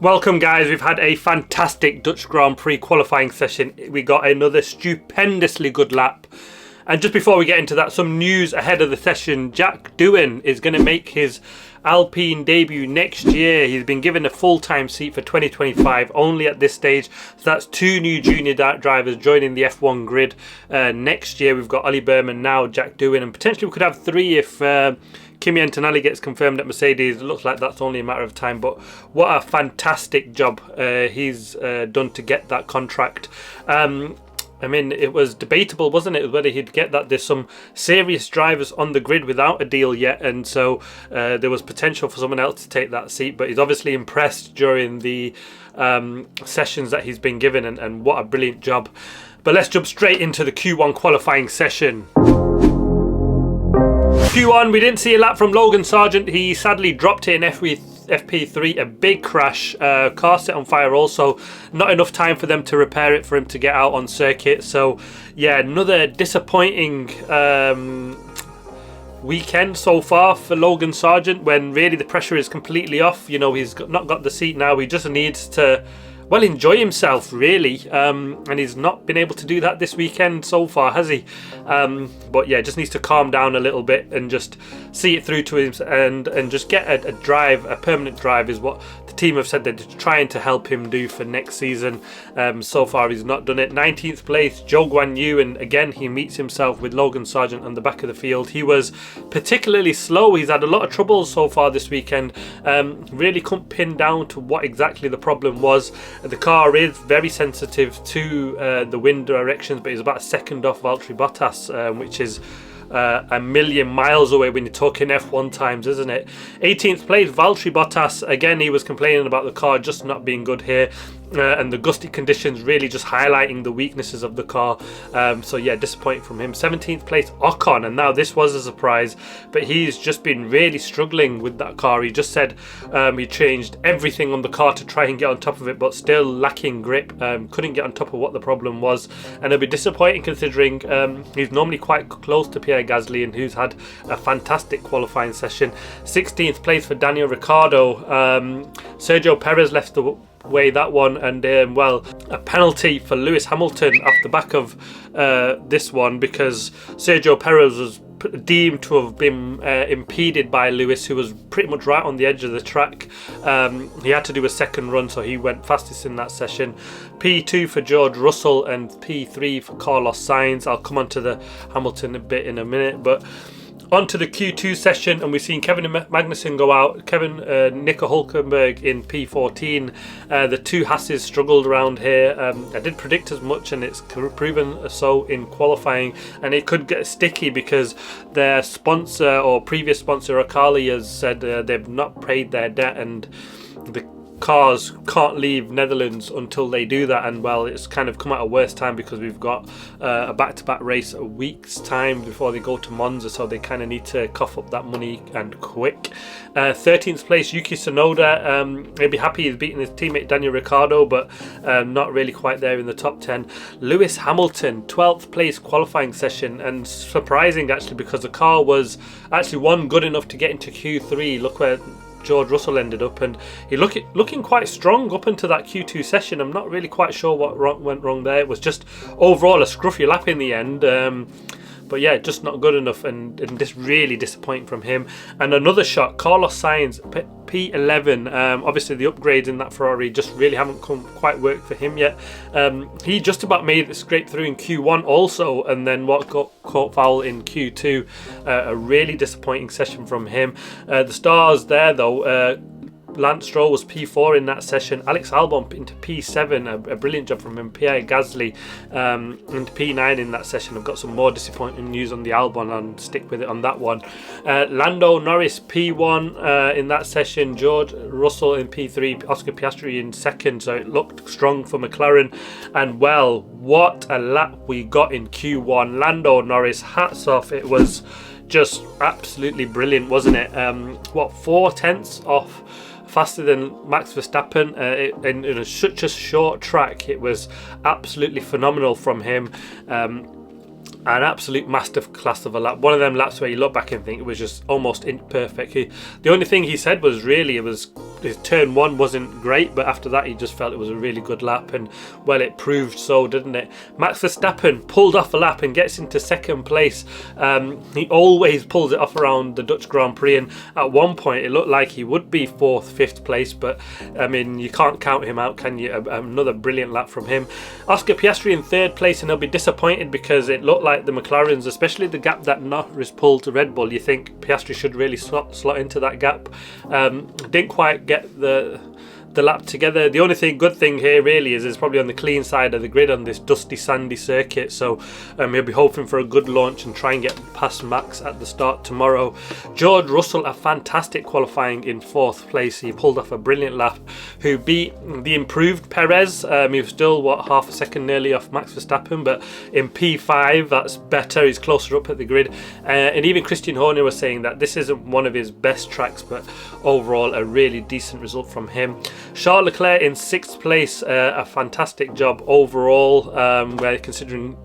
Welcome guys, we've had a fantastic Dutch Grand Prix qualifying session. We got another stupendously good lap. And just before we get into that, some news ahead of the session. Jack Doohan is going to make his Alpine debut next year. He's been given a full-time seat for 2025 only at this stage. So that's two new junior drivers joining the F1 grid next year. We've got Ollie Berman now, Jack Doohan, and potentially we could have three if Kimi Antonelli gets confirmed at Mercedes. It looks like that's only a matter of time, but what a fantastic job he's done to get that contract. I mean, it was debatable, wasn't it, whether he'd get that. There's some serious drivers on the grid without a deal yet, and so there was potential for someone else to take that seat, but he's obviously impressed during the sessions that he's been given, and what a brilliant job. But let's jump straight into the Q1 qualifying session. Q1, we didn't see a lap from Logan Sargent. He sadly dropped it in FP3, a big crash, car set on fire also. Not enough time for them to repair it for him to get out on circuit. So yeah, another disappointing weekend so far for Logan Sargent, when really the pressure is completely off. You know, he's not got the seat now. He just needs to, well, enjoy himself really, and he's not been able to do that this weekend so far, has he? But yeah, just needs to calm down a little bit and just see it through to him, and just get a drive, a permanent drive is what the team have said they're trying to help him do for next season. So far he's not done it. 19th place, Zhou Guan Yu, and again he meets himself with Logan Sargent on the back of the field. He was particularly slow. He's had a lot of troubles so far this weekend. Really couldn't pin down to what exactly the problem was. The car is very sensitive to the wind directions, but he's about a second off Valtteri Bottas, which is a million miles away when you're talking F1 times, isn't it? 18th place, Valtteri Bottas. Again, he was complaining about the car just not being good here. And the gusty conditions really just highlighting the weaknesses of the car. So yeah, disappointing from him. 17th place, Ocon, and now this was a surprise, but he's just been really struggling with that car. He just said he changed everything on the car to try and get on top of it, but still lacking grip. Couldn't get on top of what the problem was, and it'll be disappointing considering he's normally quite close to Pierre Gasly, and who's had a fantastic qualifying session. 16th place for Daniel Ricciardo. Sergio Perez left the way that one, and well, a penalty for Lewis Hamilton off the back of this one, because Sergio Perez was deemed to have been impeded by Lewis, who was pretty much right on the edge of the track. He had to do a second run, so he went fastest in that session. P2 for George Russell and P3 for Carlos Sainz. I'll come on to the Hamilton a bit in a minute, but on to the Q2 session, and we've seen Kevin Magnussen go out. Nico Hülkenberg in P14. The two Hasses struggled around here. I did predict as much, and it's proven so in qualifying, and it could get sticky because their sponsor, or previous sponsor, Akali, has said they've not paid their debt, and the cars can't leave Netherlands until they do that. And well, it's kind of come at a worse time because we've got a back-to-back race a week's time before they go to Monza, so they kind of need to cough up that money and quick. 13th place, Yuki Tsunoda. He'd be happy he's beaten his teammate Daniel Ricciardo, but not really quite there in the top 10. Lewis Hamilton, 12th place qualifying session, and surprising actually because the car was actually one good enough to get into Q3. Look where George Russell ended up, and he looking quite strong up into that Q2 session. I'm not really quite sure what went wrong there. It was just overall a scruffy lap in the end. But yeah, just not good enough, and just really disappointing from him. And another shot, Carlos Sainz, P11. Obviously the upgrades in that Ferrari just really haven't quite worked for him yet. He just about made it scrape through in Q1 also, and then got caught foul in Q2. A really disappointing session from him. The stars there though, Lance Stroll was P4 in that session. Alex Albon into P7, a brilliant job from him. Pierre Gasly into P9 in that session. I've got some more disappointing news on the Albon, and stick with it on that one. Lando Norris P1 in that session. George Russell in P3. Oscar Piastri in second, so it looked strong for McLaren. And well, what a lap we got in Q1. Lando Norris, hats off. It was just absolutely brilliant, wasn't it? 4 tenths off faster than Max Verstappen in such a short track. It was absolutely phenomenal from him. An absolute masterclass of a lap. One of them laps where you look back and think it was just almost imperfect. The only thing he said was really it was his turn one wasn't great, but after that he just felt it was a really good lap, and well, it proved so, didn't it? Max Verstappen pulled off a lap and gets into second place. He always pulls it off around the Dutch Grand Prix, and at one point it looked like he would be 4th, 5th place, but I mean, you can't count him out, can you? Another brilliant lap from him. Oscar Piastri in 3rd place, and he'll be disappointed because it looked like the McLarens, especially the gap that Norris pulled to Red Bull, you think Piastri should really slot into that gap. Didn't quite get the lap together. The only good thing here really is it's probably on the clean side of the grid on this dusty, sandy circuit, so he'll be hoping for a good launch and try and get past Max at the start tomorrow. George Russell, a fantastic qualifying in 4th place. He pulled off a brilliant lap, who beat the improved Perez. He was still, what, half a second nearly off Max Verstappen, but in P5 that's better. He's closer up at the grid, and even Christian Horner was saying that this isn't one of his best tracks, but overall a really decent result from him. Charles Leclerc in 6th place, a fantastic job overall, where considering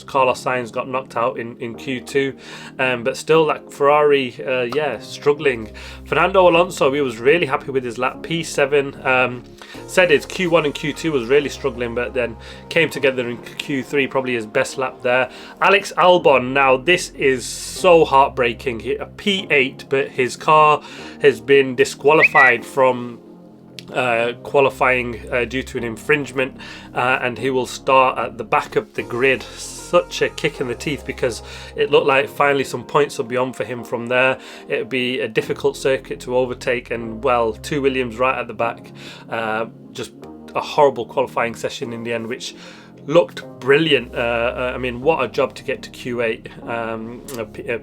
Carlos Sainz got knocked out in Q2, but still that Ferrari, struggling. Fernando Alonso, he was really happy with his lap, P7. Said his Q1 and Q2 was really struggling, but then came together in Q3, probably his best lap there. Alex Albon, now this is so heartbreaking. A P8, but his car has been disqualified from qualifying due to an infringement, and he will start at the back of the grid. Such a kick in the teeth, because it looked like finally some points will be on for him from there. It would be a difficult circuit to overtake, and well, 2 Williams right at the back. Just a horrible qualifying session in the end, which looked brilliant. I mean, what a job to get to Q8,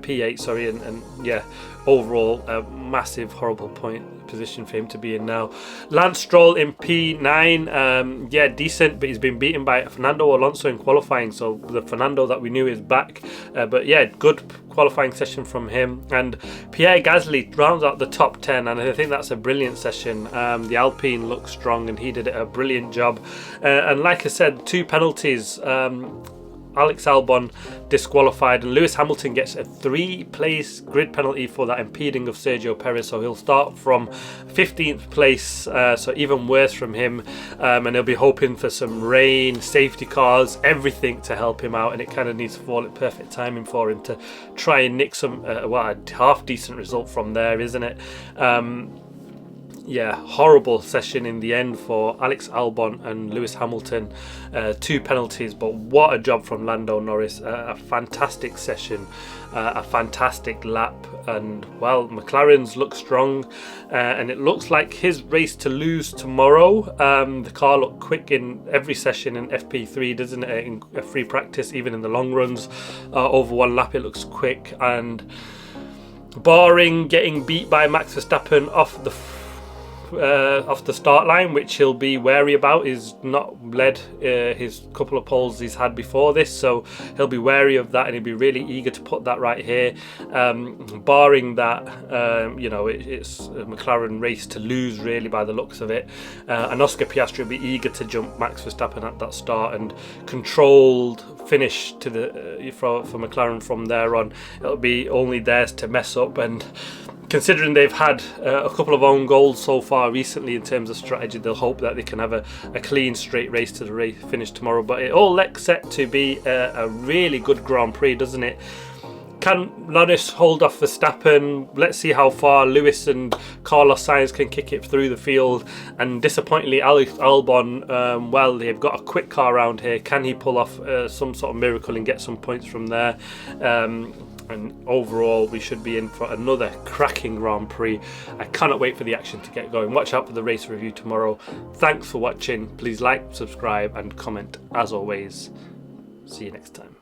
P8, sorry, and yeah, overall a massive, horrible position for him to be in now. Lance Stroll in P9, yeah, decent, but he's been beaten by Fernando Alonso in qualifying, so the Fernando that we knew is back. But yeah, good qualifying session from him. And Pierre Gasly rounds out the top 10, and I think that's a brilliant session. The Alpine looks strong, and he did a brilliant job. And like I said, 2 penalties. Alex Albon disqualified, and Lewis Hamilton gets a 3-place grid penalty for that impeding of Sergio Perez, so he'll start from 15th place, so even worse from him, and he'll be hoping for some rain, safety cars, everything to help him out, and it kind of needs to fall at perfect timing for him to try and nick some a half decent result from there, isn't it? Yeah, horrible session in the end for Alex Albon and Lewis Hamilton. 2 penalties, but what a job from Lando Norris. A fantastic session, a fantastic lap, and well, McLaren's look strong, and it looks like his race to lose tomorrow. The car looked quick in every session in FP3, doesn't it? In a free practice, even in the long runs, over one lap it looks quick, and barring getting beat by Max Verstappen off the start line, which he'll be wary about. He's not led his couple of poles he's had before this, so he'll be wary of that, and he'll be really eager to put that right here. Barring that, it's a McLaren race to lose really by the looks of it, and Oscar Piastri will be eager to jump Max Verstappen at that start, and controlled finish to the for McLaren from there on. It'll be only theirs to mess up, and considering they've had a couple of own goals so far recently in terms of strategy, they'll hope that they can have a clean, straight race to the finish tomorrow. But it all looks set to be a really good Grand Prix, doesn't it? Can Norris hold off Verstappen? Let's see how far Lewis and Carlos Sainz can kick it through the field. And disappointingly, Alex Albon, well, they've got a quick car around here. Can he pull off some sort of miracle and get some points from there? And overall, we should be in for another cracking Grand Prix. I cannot wait for the action to get going. Watch out for the race review tomorrow. Thanks for watching. Please like, subscribe, and comment as always. See you next time.